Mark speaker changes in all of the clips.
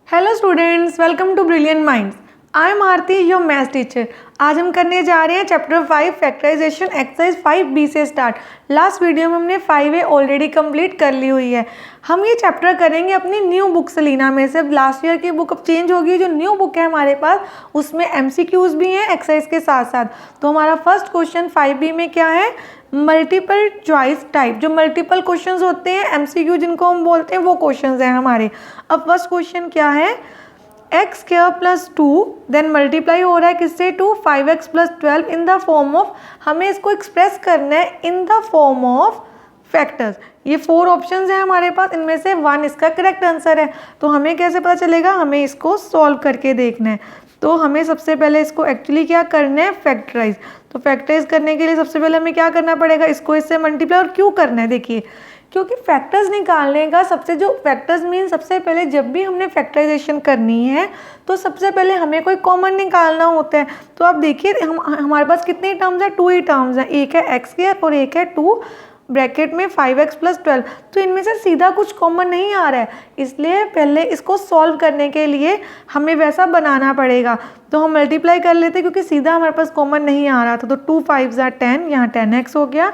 Speaker 1: Hello students, welcome to brilliant minds. I am Aarti, your maths teacher. आज हम करने जा रहे हैं चैप्टर 5 फैक्टराइजेशन एक्सरसाइज 5B से स्टार्ट। लास्ट वीडियो में हमने 5A ऑलरेडी कंप्लीट कर ली हुई है। हम ये चैप्टर करेंगे अपनी न्यू बुक सलीना में से। लास्ट ईयर की बुक अब चेंज होगी, जो न्यू बुक है हमारे पास उसमें MCQs भी हैं एक्सरसाइज के साथ साथ। तो हमारा फर्स्ट क्वेश्चन 5B में क्या है, मल्टीपल चॉइस टाइप। जो मल्टीपल क्वेश्चंस होते हैं MCQ जिनको हम बोलते हैं, वो क्वेश्चंस हैं हमारे। अब फर्स्ट क्वेश्चन क्या है, x square plus 2 then multiply हो रहा है किससे, 2 5x plus 12 in the form of, हमें इसको एक्सप्रेस करना है in the form of factors. ये 4 ऑप्शंस हैं हमारे पास, इनमें से 1 इसका करेक्ट आंसर है। तो हमें कैसे पता चलेगा, हमें इसको सॉल्व करके देखना है। तो हमें सबसे पहले इसको एक्चुअली क्या करना है, फैक्टराइज। तो फैक्टराइज करने के लिए सबसे पहले हमें क्या करना पड़ेगा, इसको इससे मल्टीप्लाई। और क्यों करना है, देखिए क्योंकि फैक्टर्स निकालने का सबसे, जो फैक्टर्स मीन सबसे पहले जब भी हमने फैक्टराइजेशन करनी है तो सबसे पहले हमें कोई कॉमन निकालना होता है। तो आप देखिए हमारे पास कितने टर्म्स हैं, 2 ही टर्म्स हैं, एक है एक्स स्क्वायर और एक है 2 ब्रैकेट में 5x प्लस 12। तो इनमें से सीधा कुछ कॉमन नहीं आ रहा है, इसलिए पहले इसको सॉल्व करने के लिए हमें वैसा बनाना पड़ेगा। तो हम मल्टीप्लाई कर लेते क्योंकि सीधा हमारे पास कॉमन नहीं आ रहा था। तो 2 5 10, यहाँ 10x हो गया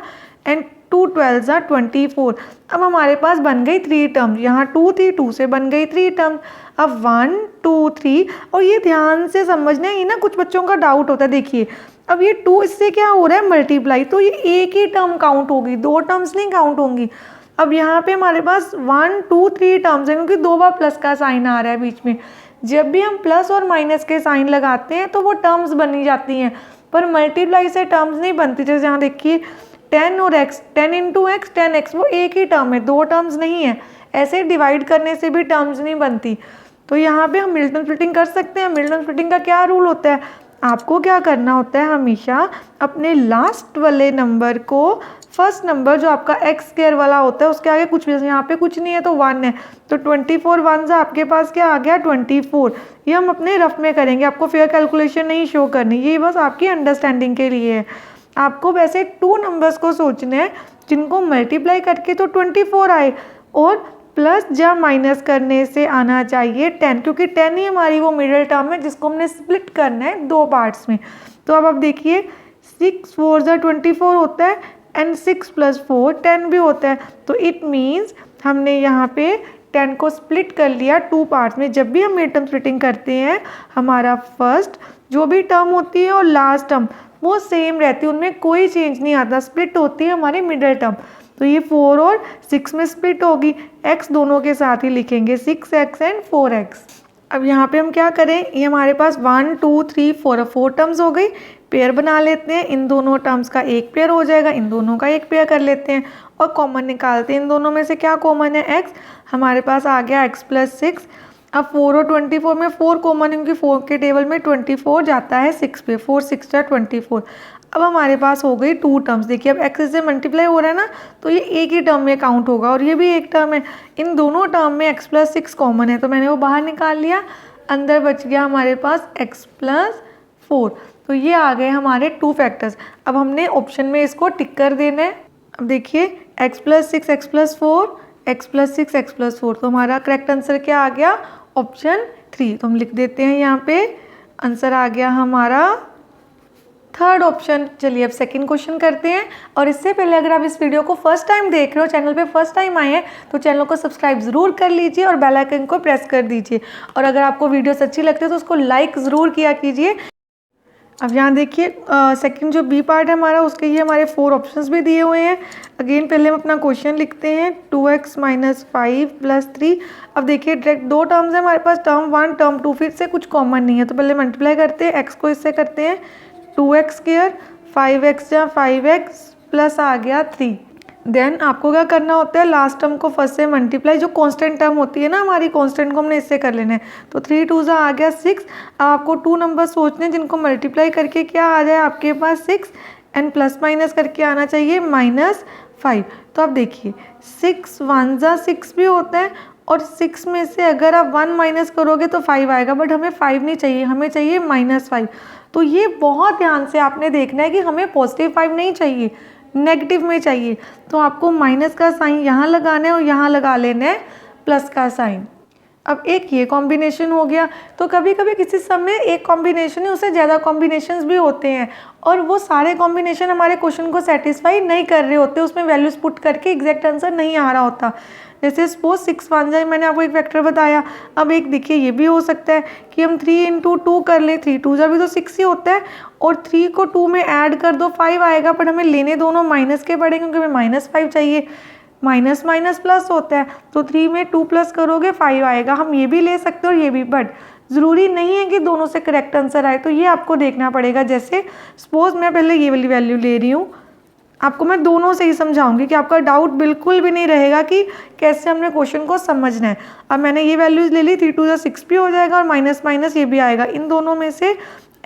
Speaker 1: एंड 2 12 24। अब हमारे पास बन गई 3 टर्म्स, यहाँ 2 थी, 2 से बन गई 3 टर्म्स। अब 1 2 3, और ये ध्यान से समझना है, ये ना कुछ बच्चों का डाउट होता है। देखिए अब ये 2 इससे क्या हो रहा है, मल्टीप्लाई, तो ये एक ही टर्म काउंट होगी, 2 टर्म्स नहीं काउंट होंगी। अब यहाँ पे हमारे पास 1 2 3 टर्म्स हैं क्योंकि 2 बार प्लस का साइन आ रहा है बीच में। जब भी हम प्लस और माइनस के साइन लगाते हैं तो वो टर्म्स बनी जाती हैं, पर मल्टीप्लाई से टर्म्स नहीं बनती। जैसे यहाँ देखिए 10 और x, 10 इंटू एक्स 10x, वो एक ही टर्म है, 2 टर्म्स नहीं है। ऐसे डिवाइड करने से भी टर्म्स नहीं बनती। तो यहाँ पे हम मिल्टन स्प्लिटिंग कर सकते हैं। मिल्टन स्प्लिटिंग का क्या रूल होता है, आपको क्या करना होता है, हमेशा अपने लास्ट वाले नंबर को फर्स्ट नंबर जो आपका एक्स स्क्वायर वाला होता है उसके आगे कुछ भी, यहाँ पे कुछ नहीं है तो 1 है, तो 24 1 से आपके पास क्या आ गया 24। ये हम अपने रफ में करेंगे, आपको फेयर कैलकुलेशन नहीं शो करनी, ये बस आपकी अंडरस्टैंडिंग के लिए है। आपको वैसे 2 नंबर्स को सोचना है जिनको मल्टीप्लाई करके तो 24 आए, और प्लस या माइनस करने से आना चाहिए 10, क्योंकि 10 ही हमारी वो मिडिल टर्म है जिसको हमने स्प्लिट करना है 2 पार्ट्स में। तो अब आप देखिए 6 4 24 होता है एंड 6 प्लस 4 10 भी होता है। तो इट मीन्स हमने यहाँ पे 10 को स्प्लिट कर लिया 2 पार्ट्स में। जब भी हम मिड टर्म स्प्लिटिंग करते हैं, हमारा फर्स्ट जो भी टर्म होती है और लास्ट टर्म वो सेम रहती है, उनमें कोई चेंज नहीं आता, स्प्लिट होती है हमारी मिडिल टर्म। तो ये 4 और 6 में स्प्लिट होगी, x दोनों के साथ ही लिखेंगे 6x एंड 4x। अब यहाँ पे हम क्या करें, ये हमारे पास 1 2 3 4 टर्म्स हो गई, पेयर बना लेते हैं। इन दोनों टर्म्स का एक पेयर हो जाएगा, इन दोनों का एक पेयर कर लेते हैं और कॉमन निकालते हैं। इन दोनों में से क्या कॉमन है, x, हमारे पास आ गया x प्लस 6। अब 4 और 24 में 4 कॉमन है क्योंकि 4 के टेबल में 24 जाता है 6 पे, 4 6 24। अब हमारे पास हो गई 2 टर्म्स। देखिए अब x से मल्टीप्लाई हो रहा है ना, तो ये एक ही टर्म में काउंट होगा और ये भी एक टर्म है। इन दोनों टर्म में x प्लस 6 कॉमन है, तो मैंने वो बाहर निकाल लिया, अंदर बच गया हमारे पास x प्लस 4। तो ये आ गए हमारे 2 फैक्टर्स। अब हमने ऑप्शन में इसको टिक कर देना है। अब देखिए x plus 6 x plus 4, x plus 6 x plus 4, तो हमारा करेक्ट आंसर क्या आ गया, ऑप्शन 3। तो हम लिख देते हैं यहाँ पे, आंसर आ गया हमारा थर्ड ऑप्शन। चलिए अब सेकंड क्वेश्चन करते हैं। और इससे पहले अगर आप इस वीडियो को फर्स्ट टाइम देख रहे हो, चैनल पे फर्स्ट टाइम आए हैं, तो चैनल को सब्सक्राइब ज़रूर कर लीजिए और बेल आइकन को प्रेस कर दीजिए। और अगर आपको वीडियोस अच्छी लगती है तो उसको लाइक ज़रूर किया कीजिए। अब यहाँ देखिए सेकंड जो बी पार्ट है हमारा, उसके ये हमारे 4 ऑप्शंस भी दिए हुए हैं। अगेन पहले हम अपना क्वेश्चन लिखते हैं, 2x माइनस 5 प्लस 3। अब देखिए डायरेक्ट 2 टर्म्स है हमारे पास, टर्म 1 टर्म 2, फिर से कुछ कॉमन नहीं है, तो पहले मल्टीप्लाई करते हैं, x को इससे करते हैं 2x स्क्वायर, 5x या 5x प्लस आ गया 3। देन आपको क्या करना होता है, लास्ट टर्म को फर्स्ट से मल्टीप्लाई, जो कांस्टेंट टर्म होती है ना हमारी, कांस्टेंट को हमने इससे कर लेना है। तो 3 2 आ गया 6। अब आपको 2 नंबर सोचने जिनको मल्टीप्लाई करके क्या आ जाए आपके पास 6 एंड प्लस माइनस करके आना चाहिए -5। तो आप देखिए 6 1 6 भी होता है, और 6 में से अगर आप 1 माइनस करोगे तो 5 आएगा, बट हमें 5 नहीं चाहिए, हमें चाहिए -5। तो ये बहुत ध्यान से आपने देखना है कि हमें पॉजिटिव 5 नहीं चाहिए, नेगेटिव में चाहिए। तो आपको माइनस का साइन यहाँ लगाना है और यहाँ लगा लेना है प्लस का साइन। अब एक ये कॉम्बिनेशन हो गया। तो कभी कभी किसी समय एक कॉम्बिनेशन है, उससे ज़्यादा कॉम्बिनेशंस भी होते हैं और वो सारे कॉम्बिनेशन हमारे क्वेश्चन को सेटिस्फाई नहीं कर रहे होते, उसमें वैल्यूज़ पुट करके एग्जैक्ट आंसर नहीं आ रहा होता। जैसे सपोज 6 1 जाए, मैंने आपको एक वेक्टर बताया। अब एक देखिए ये भी हो सकता है कि हम 3 × 2 कर लें, 3 2 जा भी तो 6 ही होता है, और 3 को 2 में ऐड कर दो 5 आएगा, पर हमें लेने दोनों माइनस के पड़ेंगे क्योंकि हमें -5 चाहिए। माइनस माइनस प्लस होता है, तो 3 में 2 प्लस करोगे 5 आएगा। हम ये भी ले सकते हैं और ये भी, बट ज़रूरी नहीं है कि दोनों से करेक्ट आंसर आए, तो ये आपको देखना पड़ेगा। जैसे सपोज मैं पहले ये वाली वैल्यू ले रही हूँ, आपको मैं दोनों से ही समझाऊंगी कि आपका डाउट बिल्कुल भी नहीं रहेगा कि कैसे हमने क्वेश्चन को समझना है। अब मैंने ये वैल्यूज़ ले ली, 3 2 जा 6 भी हो जाएगा और माइनस माइनस ये भी आएगा। इन दोनों में से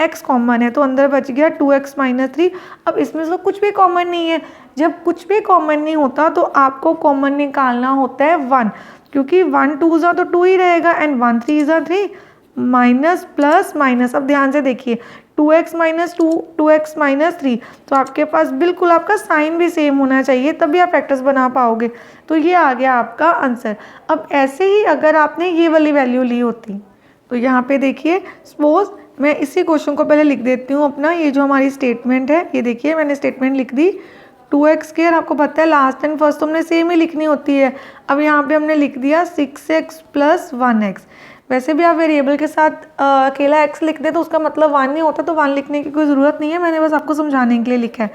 Speaker 1: x कॉमन है तो अंदर बच गया 2x - 3। अब इसमें से कुछ भी कॉमन नहीं है। जब कुछ भी कॉमन नहीं होता तो आपको कॉमन निकालना होता है 1, क्योंकि 1 2 जा तो 2 ही रहेगा एंड 1 3 जा 3, माइनस प्लस माइनस। अब ध्यान से देखिए, 2x - 2 2x - 3, तो आपके पास बिल्कुल आपका साइन भी सेम होना चाहिए, तभी आप फैक्टर्स बना पाओगे। तो ये आ गया आपका आंसर। अब ऐसे ही अगर आपने ये वाली वैल्यू ली होती, तो यहाँ पे देखिए सपोज मैं इसी क्वेश्चन को पहले लिख देती हूँ अपना, ये जो हमारी स्टेटमेंट है, ये देखिए मैंने स्टेटमेंट लिख दी। 2x², आपको पता है लास्ट एंड फर्स्ट तो हमने सेम ही लिखनी होती है। अब यहाँ पे हमने लिख दिया 6x + 1x। वैसे भी आप वेरिएबल के साथ अकेला x लिख दे तो उसका मतलब 1 नहीं होता, तो 1 लिखने की कोई ज़रूरत नहीं है, मैंने बस आपको समझाने के लिए लिखा है।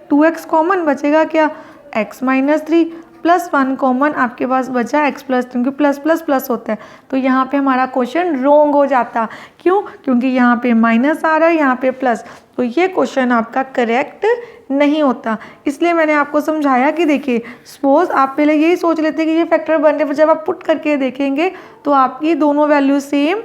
Speaker 1: 2x कॉमन बचेगा क्या, x - 3 प्लस 1 कॉमन आपके पास बचा x + 3, क्योंकि प्लस प्लस प्लस होता है। तो यहाँ पे हमारा क्वेश्चन रोंग हो जाता। क्यों? क्योंकि यहाँ पे माइनस आ रहा है, यहाँ पे प्लस, तो ये क्वेश्चन आपका करेक्ट नहीं होता। इसलिए मैंने आपको समझाया कि देखिए सपोज आप पहले यही सोच लेते कि ये फैक्टर बन रहे, पर जब आप पुट करके देखेंगे तो आपकी दोनों वैल्यू सेम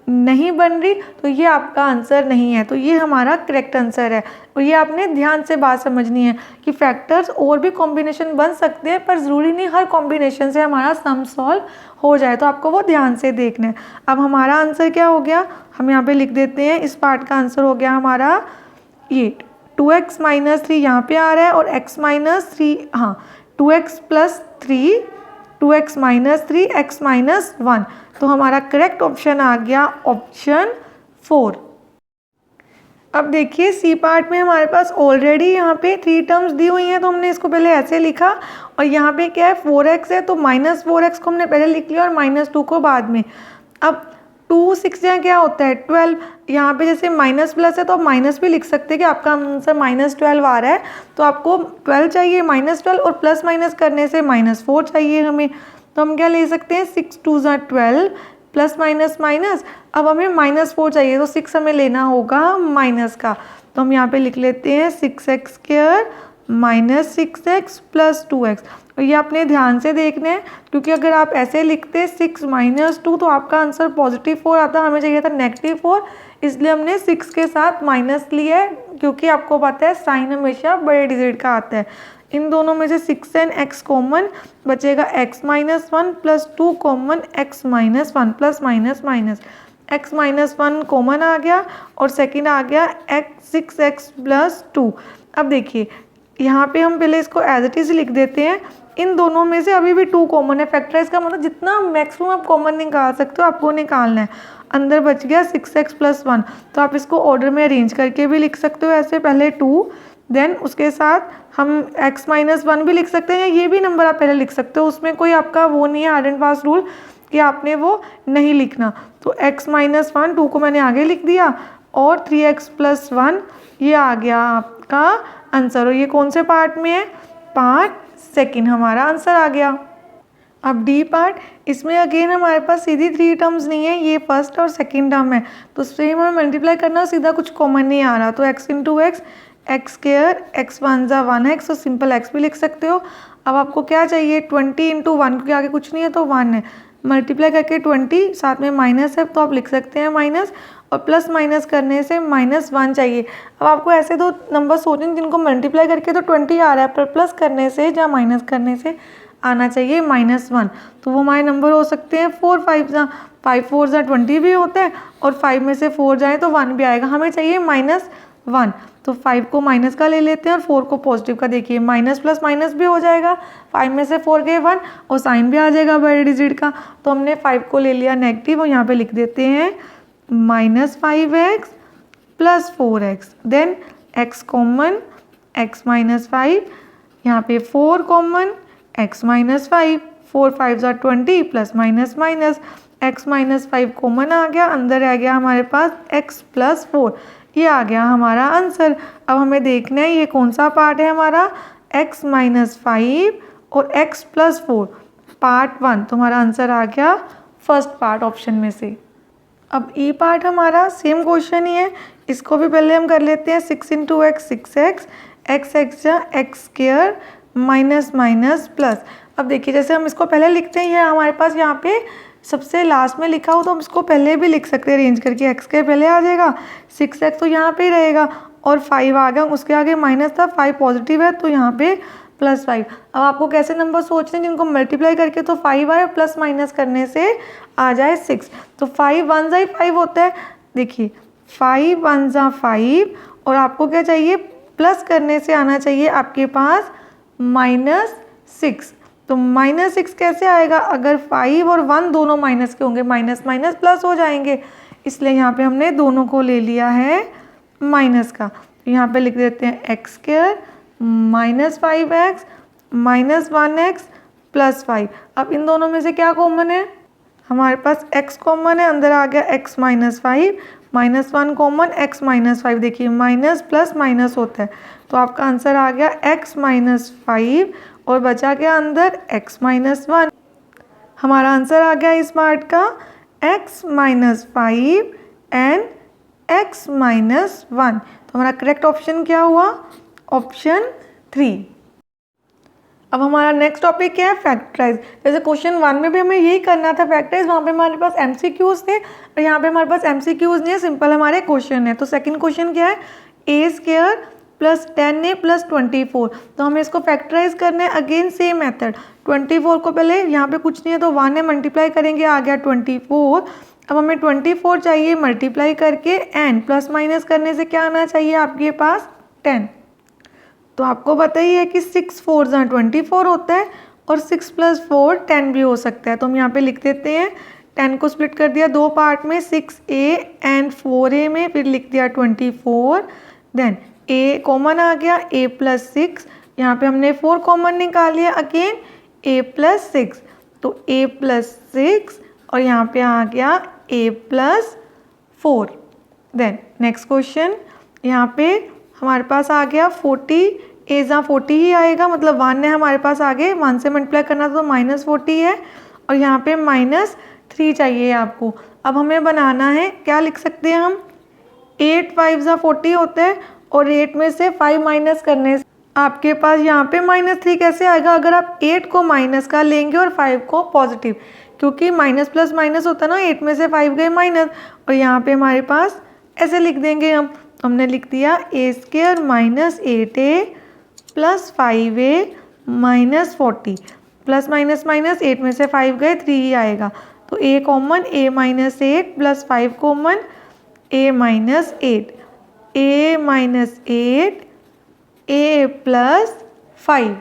Speaker 1: नहीं बन रही, तो ये आपका आंसर नहीं है। तो ये हमारा करेक्ट आंसर है। और ये आपने ध्यान से बात समझनी है कि फैक्टर्स और भी कॉम्बिनेशन बन सकते हैं, पर ज़रूरी नहीं हर कॉम्बिनेशन से हमारा सम सॉल्व हो जाए, तो आपको वो ध्यान से देखना है। अब हमारा आंसर क्या हो गया, हम यहाँ पे लिख देते हैं, इस पार्ट का आंसर हो गया हमारा ये 2x - 3 यहाँ पे आ रहा है, और x - 3, हाँ 2x + 3, 2x - 3 x - 1, तो हमारा करेक्ट ऑप्शन आ गया ऑप्शन 4। अब देखिए सी पार्ट में हमारे पास ऑलरेडी यहाँ पे 3 टर्म्स दी हुई हैं, तो हमने इसको पहले ऐसे लिखा, और यहाँ पे क्या है 4x है, तो -4x को हमने पहले लिख लिया और -2 को बाद में। अब 2 6 जहाँ क्या होता है 12, यहाँ पे जैसे माइनस प्लस है तो आप माइनस भी लिख सकते हैं कि आपका आंसर -12 आ रहा है, तो आपको 12 चाहिए, -12, और प्लस माइनस करने से -4 चाहिए हमें। तो हम क्या ले सकते हैं, 6 2 जा 12, प्लस माइनस माइनस। अब हमें -4 चाहिए, तो 6 हमें लेना होगा माइनस का, तो हम यहाँ पे लिख लेते हैं 6x² - 6x + 2x। और ये आपने ध्यान से देखना है, क्योंकि अगर आप ऐसे लिखते 6 - 2 तो आपका आंसर +4 आता, हमें चाहिए था -4, इसलिए हमने 6 के साथ माइनस लिया है, क्योंकि आपको पता है साइन हमेशा बड़े डिजिट का आता है। इन दोनों में से 6 and x कॉमन बचेगा, x - 1 + 2 common x - 1 plus minus minus, x - 1 common आ गया, और सेकंड आ गया 6x + 2। अब देखिए यहाँ पे हम पहले इसको एज इट इज़ लिख देते हैं। इन दोनों में से अभी भी 2 कॉमन है, फैक्टराइज का मतलब जितना मैक्सिमम आप कॉमन निकाल सकते हो आपको निकालना है। अंदर बच गया 6x + 1, तो आप इसको ऑर्डर में अरेंज करके भी लिख सकते हो ऐसे, पहले 2, देन उसके साथ हम x - 1 भी लिख सकते हैं, या ये भी नंबर आप पहले लिख सकते हो, उसमें कोई आपका वो नहीं है हार्ड एंड फास्ट रूल कि आपने वो नहीं लिखना। तो x - 1, 2 को मैंने आगे लिख दिया, और 3x + 1 ये आ गया आपका आंसर। और ये कौन से पार्ट में है, पार्ट सेकंड हमारा आंसर आ गया। अब डी पार्ट, इसमें अगेन हमारे पास सीधी 3 टर्म्स नहीं है, ये फर्स्ट और सेकंड टर्म है, तो उससे हमें मल्टीप्लाई करना, सीधा कुछ कॉमन नहीं आ रहा, तो x × x, x², x 1 जा 1x, तो सिंपल x भी लिख सकते हो। अब आपको क्या चाहिए, 20 × 1, क्योंकि आगे कुछ नहीं है तो 1 है, मल्टीप्लाई करके 20, साथ में माइनस है तो आप लिख सकते हैं माइनस, और प्लस माइनस करने से -1 चाहिए। अब आपको ऐसे 2 नंबर सोचें जिनको मल्टीप्लाई करके तो 20 आ रहा है, पर प्लस करने से या माइनस करने से आना चाहिए -1, तो वो हमारे नंबर हो सकते हैं 4 5 जा 5 4 जा 20 भी होता है, और 5 में से 4 जाए तो 1 भी आएगा। हमें चाहिए 1। तो 5 को माइनस का ले लेते हैं और 4 को पॉजिटिव का। देखिए माइनस प्लस माइनस भी हो जाएगा, 5 में से 4 गए 1 और साइन भी आ जाएगा बड़े डिजिट का। तो हमने 5 को ले लिया नेगेटिव और यहाँ पे लिख देते हैं -5x plus 4x। Then x common, x minus 5, यहाँ पे 4 common, x minus 5, 4 5 20 plus minus minus, x minus 5 common आ गया, अंदर आ गया हमारे पास x प्लस 4। ये आ गया हमारा आंसर। अब हमें देखना है ये कौन सा पार्ट है हमारा, x माइनस 5 और x प्लस 4 पार्ट 1। तो हमारा आंसर आ गया फर्स्ट पार्ट ऑप्शन में से। अब ई पार्ट हमारा सेम क्वेश्चन ही है, इसको भी पहले हम कर लेते हैं। 6 × x 6x, x जा x square minus minus plus. अब देखिए जैसे हम इसको पहले लिखते हैं, ये हमारे पास यहाँ पे सबसे लास्ट में लिखा हो तो हम इसको पहले भी लिख सकते हैं अरेंज करके। x के पहले आ जाएगा, 6x तो यहाँ पे ही रहेगा और 5 आ गया, उसके आगे माइनस था, 5 पॉजिटिव है तो यहाँ पे +5। अब आपको कैसे नंबर सोचने हैं जिनको मल्टीप्लाई करके तो 5 आए, प्लस माइनस करने से आ जाए 6। तो 5 1 जा 5 होता है। देखिए 5 1 जा 5 और आपको क्या चाहिए, प्लस करने से आना चाहिए आपके पास -6। तो -6 कैसे आएगा, अगर 5 और 1 दोनों माइनस के होंगे, माइनस माइनस प्लस हो जाएंगे, इसलिए यहाँ पे हमने दोनों को ले लिया है माइनस का। यहाँ पे लिख देते हैं x square -5x -1x plus 5। अब इन दोनों में से क्या कॉमन है, हमारे पास x कॉमन है, अंदर आ गया x -5, -1 कॉमन, x -5। देखिए माइनस प्लस माइनस होता है तो आपका आंसर आ गया x -5 और बचा गया अंदर x -1। हमारा आंसर आ गया इस पार्ट का x -5 एंड x -1। तो हमारा करेक्ट ऑप्शन क्या हुआ, ऑप्शन 3। अब हमारा नेक्स्ट टॉपिक क्या है, फैक्टराइज। जैसे क्वेश्चन 1 में भी हमें यही करना था फैक्टराइज, वहाँ पे हमारे पास MCQs थे और यहाँ पे हमारे पास MCQs नहीं है, सिंपल हमारे क्वेश्चन है। तो सेकंड क्वेश्चन क्या है, a square plus 10a plus 24। तो हमें इसको फैक्टराइज करना है, अगेन सेम मेथड। 24 को पहले यहाँ पे कुछ नहीं है तो 1 है, मल्टीप्लाई करेंगे, आ गया 24। अब हमें 24 चाहिए मल्टीप्लाई करके एंड प्लस माइनस करने से क्या आना चाहिए आपके पास 10। तो आपको पता ही है कि 6 4 जा 24 होता है और 6 + 4 10 भी हो सकता है। तो हम यहाँ पे लिख देते हैं 10 को स्प्लिट कर दिया 2 पार्ट में, 6a एंड 4a में, फिर लिख दिया 24। देन a कॉमन आ गया, a + 6, यहाँ पे हमने 4 कॉमन निकाल लिया, अगेन a + 6, तो a + 6 और यहाँ पे आ गया a + 4। देन नेक्स्ट क्वेश्चन, यहाँ पे हमारे पास आ गया 40, a जा 40 ही आएगा, मतलब 1 है हमारे पास आगे, 1 से मल्टीप्लाई करना तो -40 है और यहाँ पे -3 चाहिए आपको। अब हमें बनाना है, क्या लिख सकते हैं हम, 8 5 जा 40 होता है और 8 में से 5 माइनस करने से आपके पास यहाँ पे -3 कैसे आएगा, अगर आप 8 को माइनस का लेंगे और 5 को पॉजिटिव, क्योंकि माइनस प्लस माइनस होता है ना, 8 में से 5 गए माइनस और यहाँ पे हमारे पास ऐसे लिख देंगे हम। हमने लिख दिया a square -8a plus 5a minus 40, plus minus minus 8 में से 5 गए 3 ही आएगा, तो a common a -8 plus 5 common a -8, a -8 a plus 5।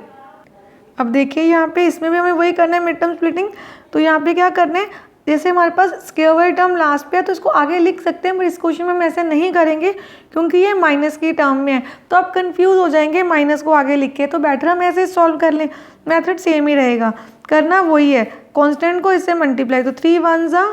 Speaker 1: अब देखिए यहाँ पे इसमें भी हमें वही करना है, मिड टर्म स्प्लिटिंग। तो यहाँ पे क्या करना है, जैसे हमारे पास स्क्वायर वाली टर्म लास्ट पे है तो इसको आगे लिख सकते हैं, पर इस क्वेश्चन में हम ऐसे नहीं करेंगे क्योंकि ये माइनस की टर्म में है तो आप कंफ्यूज हो जाएंगे माइनस को आगे लिख के। तो बेटर हम ऐसे सॉल्व कर लें, मेथड सेम ही रहेगा, करना वही है, कांस्टेंट को इससे मल्टीप्लाई, तो 3 1 जा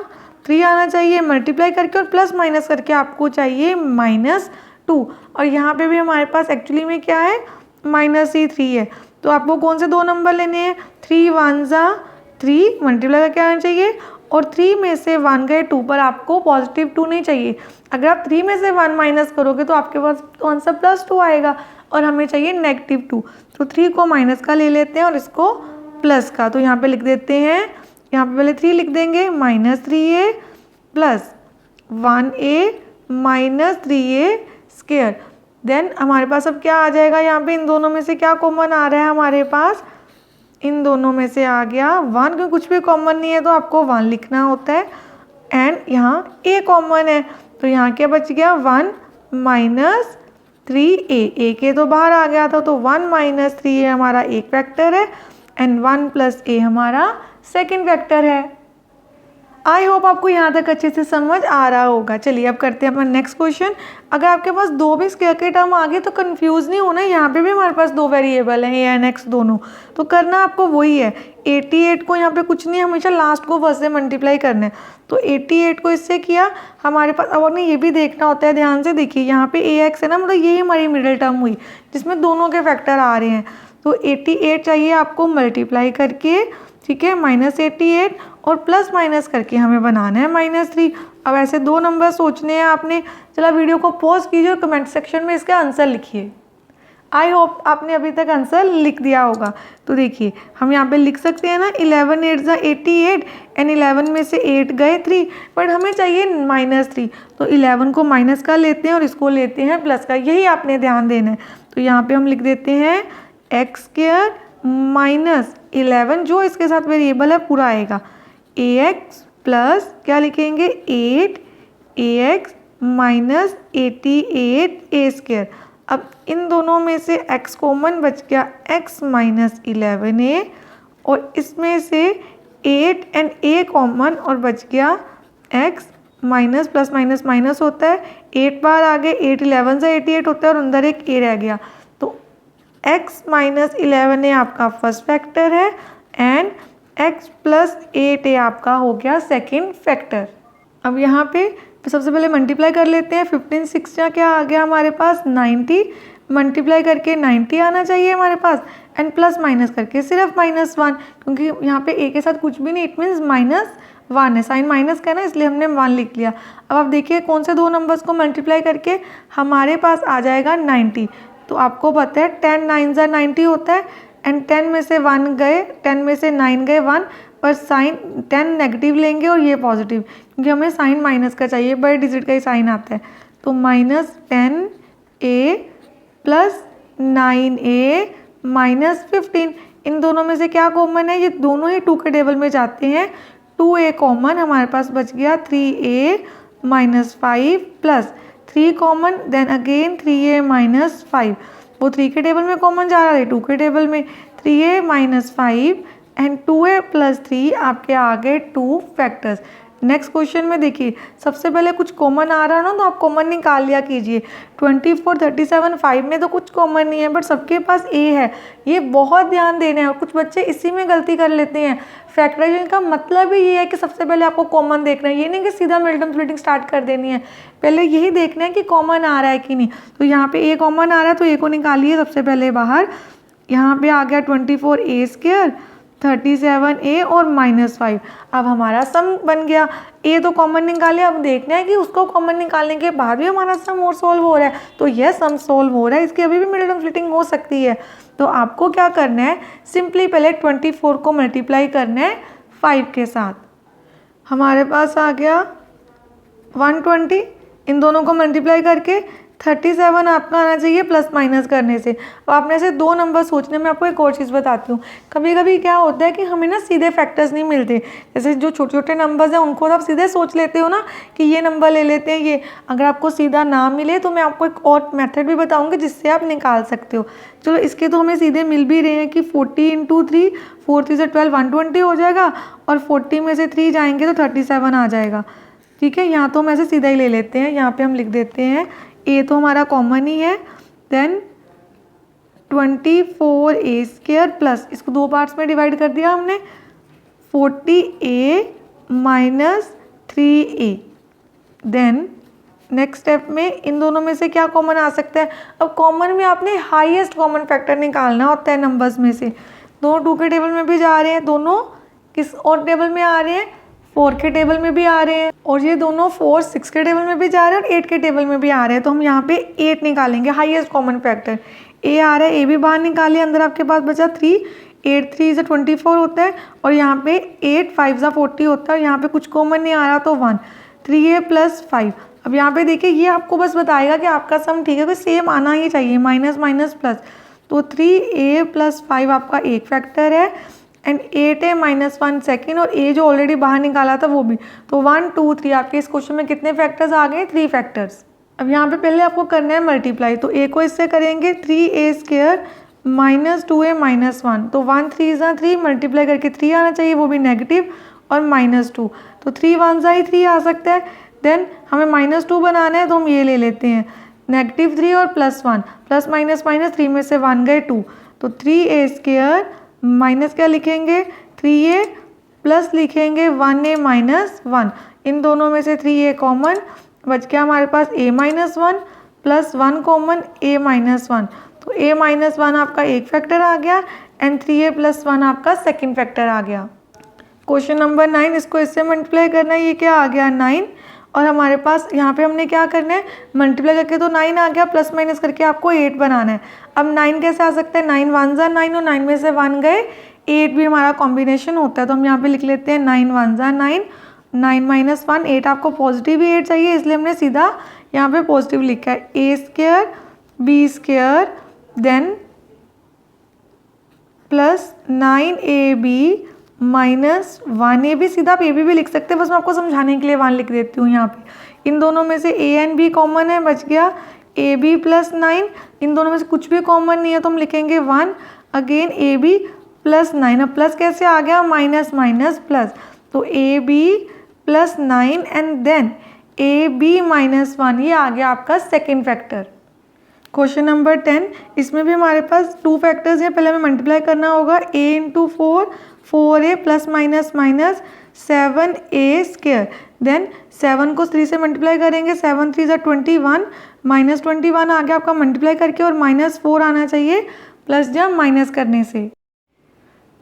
Speaker 1: 3 आना चाहिए मल्टीप्लाई करके और प्लस माइनस करके आपको चाहिए -2। और यहाँ पे भी हमारे पास एक्चुअली में क्या है, -3 है, तो आपको कौन से 2 नंबर लेने हैं, 3 1 जा 3 मल्टीप्लाई करके आना चाहिए और 3 में से 1 गए 2 पर आपको +2 नहीं चाहिए। अगर आप 3 में से 1 माइनस करोगे तो आपके पास कौन सा +2 आएगा और हमें चाहिए -2। तो 3 को माइनस का ले लेते हैं और इसको प्लस का, तो यहाँ पे लिख देते हैं, यहाँ पे पहले 3 लिख देंगे, -3a plus 1a -3a square. Then हमारे पास अब क्या आ जाएगा, यहाँ पे इन दोनों में से क्या कॉमन आ रहा है हमारे पास, इन दोनों में से आ गया 1, क्योंकि कुछ भी कॉमन नहीं है तो आपको 1 लिखना होता है एंड यहाँ a कॉमन है तो यहाँ क्या बच गया 1 - 3a के तो बाहर आ गया था, तो 1 माइनस 3a हमारा एक फैक्टर है एंड 1 प्लस a हमारा सेकेंड फैक्टर है। आई होप आपको यहाँ तक अच्छे से समझ आ रहा होगा। चलिए अब करते हैं अपना नेक्स्ट क्वेश्चन। अगर आपके पास दो भी स्क्वायर के टर्म आ गए तो कंफ्यूज नहीं होना, यहाँ पे भी हमारे पास दो वेरिएबल हैं ए एंड एक्स दोनों, तो करना आपको वही है। 88 को यहाँ पे कुछ नहीं, हमेशा लास्ट को फर्स्ट से मल्टीप्लाई करना है। तो 88 को इससे किया हमारे पास। अब आपने ये भी देखना होता है, ध्यान से देखिए यहाँ पे ए एक्स है ना, मतलब यही हमारी मिडिल टर्म हुई जिसमें दोनों के फैक्टर आ रहे हैं। तो 88 चाहिए आपको मल्टीप्लाई करके, ठीक है, -88 और प्लस माइनस करके हमें बनाना है -3। अब ऐसे दो नंबर सोचने हैं आपने। चलो वीडियो को पॉज कीजिए और कमेंट सेक्शन में इसका आंसर लिखिए। आई होप आपने अभी तक आंसर लिख दिया होगा। तो देखिए हम यहाँ पे लिख सकते हैं ना, 11 8 88 एंड 11 में से 8 गए 3, बट हमें चाहिए -3, तो 11 को माइनस का लेते हैं और इसको लेते हैं प्लस का, यही आपने ध्यान देना है। तो यहाँ पे हम लिख देते हैं x² -11, जो इसके साथ वेरिएबल है पूरा आएगा, ax प्लस क्या लिखेंगे 8ax -88a²। अब इन दोनों में से x कॉमन बच गया, x -11a, और इसमें से 8 एंड a कॉमन और बच गया x minus plus minus minus होता है, 8 बार आ गए, 8 11 से 88 होता है और अंदर एक a रह गया। तो x -11a आपका फर्स्ट फैक्टर है एंड x + 8a आपका हो गया सेकेंड फैक्टर। अब यहाँ पे सबसे पहले मल्टीप्लाई कर लेते हैं। 15 6 क्या आ गया हमारे पास 90, मल्टीप्लाई करके 90 आना चाहिए हमारे पास, एंड प्लस माइनस करके सिर्फ -1, क्योंकि यहाँ पे a के साथ कुछ भी नहीं, इट मीन्स -1 है, साइन माइनस का है ना, इसलिए हमने 1 लिख लिया। अब आप देखिए कौन से दो नंबर्स को मल्टीप्लाई करके हमारे पास आ जाएगा 90। तो आपको पता है 10 9 90 होता है, एंड 10 में से 1 गए, 10 में से 9 गए 1, पर साइन 10 नेगेटिव लेंगे और ये पॉजिटिव, क्योंकि हमें साइन माइनस का चाहिए, बड़े डिजिट का ही साइन आता है। तो -10a प्लस 9a -15, इन दोनों में से क्या कॉमन है, ये दोनों ही 2 के टेबल में जाते हैं, 2a कॉमन, हमारे पास बच गया 3a -5 plus 3 common, then again 3a -5, वो 3 के टेबल में कॉमन जा रहा है, 2 के टेबल में, 3a -5 एंड 2a + 3 आपके आ गए 2 फैक्टर्स। नेक्स्ट क्वेश्चन में देखिए, सबसे पहले कुछ कॉमन आ रहा है ना, तो आप कॉमन निकाल लिया कीजिए। 24 37 5 में तो कुछ कॉमन नहीं है, बट सबके पास a है, ये बहुत ध्यान देना है। और कुछ बच्चे इसी में गलती कर लेते हैं। फैक्टराइजेशन का मतलब ही ये है कि सबसे पहले आपको कॉमन देखना है, ये नहीं कि सीधा मिडल स्प्लिटिंग स्टार्ट कर देनी है, पहले यही देखना है कि कॉमन आ रहा है कि नहीं। तो यहाँ पे a कॉमन आ रहा है, तो a को निकालिए सबसे पहले बाहर। यहाँ पे आ गया 24a², 37a और -5। अब हमारा सम बन गया, a तो कॉमन निकाले, अब देखना है कि उसको कॉमन निकालने के बाद भी हमारा सम और सॉल्व हो रहा है। तो यह सम सॉल्व हो रहा है, इसकी अभी भी मिडिल टर्म स्प्लिटिंग हो सकती है। तो आपको क्या करना है, सिंपली पहले 24 को मल्टीप्लाई करना है 5 के साथ। हमारे पास आ गया 120, इन दोनों को मल्टीप्लाई करके 37 आपका आना चाहिए प्लस माइनस करने से। अब आपने ऐसे दो नंबर सोचने में, आपको एक और चीज़ बताती हूँ। कभी कभी क्या होता है कि हमें ना सीधे फैक्टर्स नहीं मिलते, जैसे जो छोटे छोटे नंबर्स हैं उनको तो आप सीधे सोच लेते हो ना कि ये नंबर ले लेते हैं ये। अगर आपको सीधा ना मिले तो मैं आपको एक और मेथड भी बताऊँगी जिससे आप निकाल सकते हो। चलो इसके तो हमें सीधे मिल भी रहे हैं कि 40 × 3, 4 3 से 12, 120 हो जाएगा, और 40 में से 3 जाएंगे तो 37 आ जाएगा। ठीक है, यहाँ तो हम ऐसे सीधा ही ले लेते हैं। यहाँ पे हम लिख देते हैं a तो हमारा कॉमन ही है, देन 24a² प्लस, इसको दो पार्ट्स में डिवाइड कर दिया हमने, 40a -3a। Then next step में इन दोनों में से क्या कॉमन आ सकता है। अब कॉमन में आपने हाईएस्ट कॉमन फैक्टर निकालना होता है नंबर्स में से। दोनों 2 के टेबल में भी जा रहे हैं, दोनों किस और टेबल में आ रहे हैं, 4 के टेबल में भी आ रहे हैं, और ये दोनों 4 6 के टेबल में भी जा रहे हैं और 8 के टेबल में भी आ रहे हैं। तो हम यहाँ पे 8 निकालेंगे, हाईएस्ट कॉमन फैक्टर a आ रहा है, a भी बाहर निकालिए, अंदर आपके पास बचा 3, 8 3 से 24 होता है, और यहाँ पे 8 5 से 40 होता है, यहाँ पे कुछ कॉमन नहीं आ रहा तो 1, 3a + 5। अब यहाँ पे देखिए ये आपको बस बताएगा कि आपका सम ठीक है, तो सेम आना ही चाहिए, माइनस माइनस प्लस। तो 3a + 5 आपका एक फैक्टर है, एंड 8a -1 सेकेंड, और a जो ऑलरेडी बाहर निकाला था वो भी। तो 1 2 3 आपके इस क्वेश्चन में कितने फैक्टर्स आ गए, 3 फैक्टर्स। अब यहाँ पे पहले आपको करना है मल्टीप्लाई, तो a को इससे करेंगे 3a² माइनस 2a माइनस 1, तो 1 3 ज़ा 3 मल्टीप्लाई करके 3 आना चाहिए, वो भी नेगेटिव, और -2, तो 3 1 ज़ा ही 3 आ सकता है। देन हमें -2 बनाना है, तो हम ये ले लेते हैं -3 और +1, प्लस माइनस माइनस 3 में से 1 गए 2, तो 3a² माइनस क्या लिखेंगे 3a प्लस लिखेंगे 1a माइनस 1, इन दोनों में से 3a कॉमन बच गया हमारे पास a minus 1 plus 1 common a minus 1, तो a माइनस 1 आपका एक फैक्टर आ गया एंड 3a प्लस 1 आपका सेकंड फैक्टर आ गया। क्वेश्चन नंबर 9, इसको इससे मल्टीप्लाई करना है, ये क्या आ गया 9, और हमारे पास यहाँ पे हमने क्या करना है मल्टीप्लाई करके तो 9 आ गया, प्लस माइनस करके आपको 8 बनाना है। अब 9 कैसे आ सकता है, 9 1 ज़ा 9 और 9 में से 1 गए 8 भी हमारा कॉम्बिनेशन होता है, तो हम यहाँ पे लिख लेते हैं 9 1 ज़ा 9, 9 माइनस 1 8, आपको पॉजिटिव ही 8 चाहिए इसलिए हमने सीधा यहाँ पे पॉजिटिव लिखा है a² b² then plus 9ab minus 1ab, सीधा आप ab भी लिख सकते हैं, बस मैं आपको समझाने के लिए 1 लिख देती हूँ यहाँ पे। इन दोनों में से a एंड b कॉमन है, बच गया ab प्लस 9, इन दोनों में से कुछ भी कॉमन नहीं है तो हम लिखेंगे 1, अगेन ab प्लस 9, अब प्लस कैसे आ गया माइनस माइनस प्लस, तो ab plus 9 and then ab minus 1, ये आ गया आपका सेकेंड फैक्टर। क्वेश्चन नंबर 10, इसमें भी हमारे पास 2 फैक्टर्स हैं, पहले हमें मल्टीप्लाई करना होगा a into 4, 4a plus minus minus 7a², then 7 को 3 से मल्टीप्लाई करेंगे, 7 3 ज़ा 21, माइनस 21 आ गया आपका मल्टीप्लाई करके, और -4 आना चाहिए प्लस या माइनस करने से।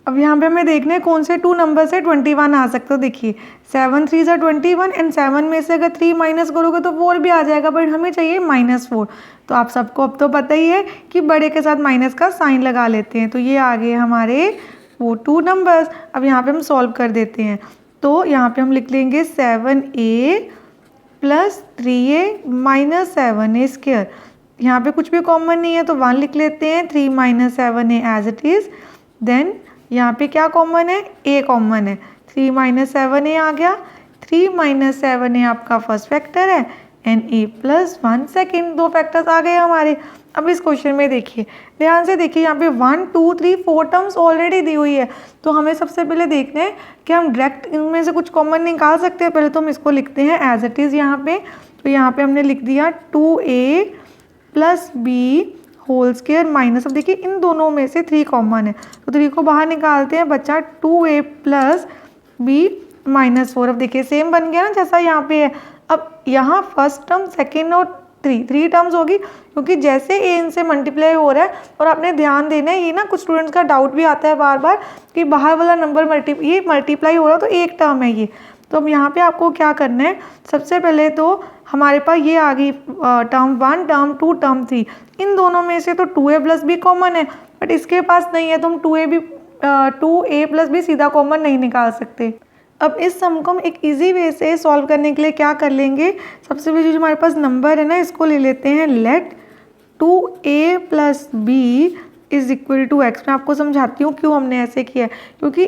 Speaker 1: अब यहाँ पे हमें देखना है कौन से 2 नंबर से 21 आ सकते हो, देखिए 7 3 ज़ा 21 एंड 7 में से अगर 3 माइनस करोगे तो 4 भी आ जाएगा, बट हमें चाहिए -4, तो आप सबको अब तो पता ही है कि बड़े के साथ माइनस का साइन लगा लेते हैं, तो ये आ गए हमारे वो 2 नंबर्स। अब यहाँ पे हम सॉल्व कर देते हैं, तो यहाँ पे हम लिख लेंगे 7a plus 3a minus 7a², यहाँ पे कुछ भी कॉमन नहीं है तो 1 लिख लेते हैं, 3 minus 7a as it is, then यहाँ पे क्या कॉमन है a कॉमन है, 3 माइनस 7a आ गया, 3 माइनस 7a आपका फर्स्ट फैक्टर है and a plus 1 second, 2 factors आ गए हमारे। अब इस क्वेश्चन में देखिए ध्यान से देखिए, यहाँ पे 1 2 3 4 टर्म्स ऑलरेडी दी हुई है, तो हमें सबसे पहले देखना है कि हम डायरेक्ट इनमें से कुछ कॉमन निकाल सकते हैं। पहले तो हम इसको लिखते हैं एज इट इज़ यहाँ पे, तो यहाँ पे हमने लिख दिया 2a plus b whole square minus, अब देखिए इन दोनों में से 3 कॉमन है, तो 3 को बाहर निकालते हैं, बचा 2a प्लस b माइनस 4। अब देखिए सेम बन गया ना जैसा यहाँ पे है। अब यहाँ फर्स्ट टर्म सेकेंड और 3 टर्म्स होगी, क्योंकि जैसे a इनसे मल्टीप्लाई हो रहा है, और आपने ध्यान देना है, ये ना कुछ स्टूडेंट्स का डाउट भी आता है बार बार कि बाहर वाला नंबर मल्टीप्लाई हो रहा है तो एक टर्म है ये, तो अब यहाँ पे आपको क्या करना है, सबसे पहले तो हमारे पास ये आ गई टर्म 1 टर्म 2 टर्म 3, इन दोनों में से तो 2a प्लस b कॉमन है, बट इसके पास नहीं है, तो हम 2a प्लस b सीधा कॉमन नहीं निकाल सकते। अब इस सम को हम एक इजी वे से सॉल्व करने के लिए क्या कर लेंगे, सबसे पहले जो हमारे पास नंबर है ना इसको ले लेते हैं, let 2a plus b is equal to x। मैं आपको समझाती हूँ क्यों हमने ऐसे किया है, क्योंकि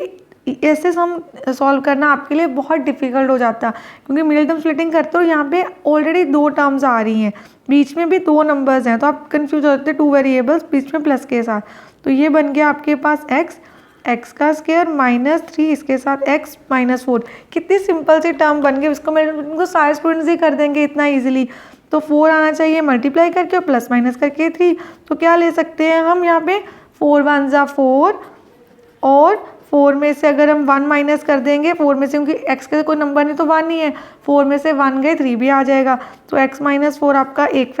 Speaker 1: ऐसे सम सॉल्व करना आपके लिए बहुत डिफिकल्ट हो जाता है, क्योंकि मिडिल टर्म स्प्लिटिंग करते हो यहाँ पे ऑलरेडी 2 टर्म्स आ रही हैं, बीच में भी 2 नंबर्स हैं, तो आप कंफ्यूज हो जाते हैं 2 वेरिएबल्स बीच में प्लस के साथ। तो ये बन गया आपके पास x का स्क्वायर माइनस 3 इसके साथ x माइनस 4, कितनी सिंपल सी टर्म बन गई, इसको इनको सारे स्टूडेंट्स ही कर देंगे इतना ईजिली। तो 4 आना चाहिए मल्टीप्लाई करके और प्लस माइनस करके 3, तो क्या ले सकते हैं हम यहाँ पे 4 1 ज़ा 4, और 4 में से अगर हम 1 माइनस कर देंगे, 4 में से क्योंकि x का कोई नंबर नहीं तो 1 ही है, 4 में से 1 गए 3 भी आ जाएगा, तो x माइनस 4 आपका एक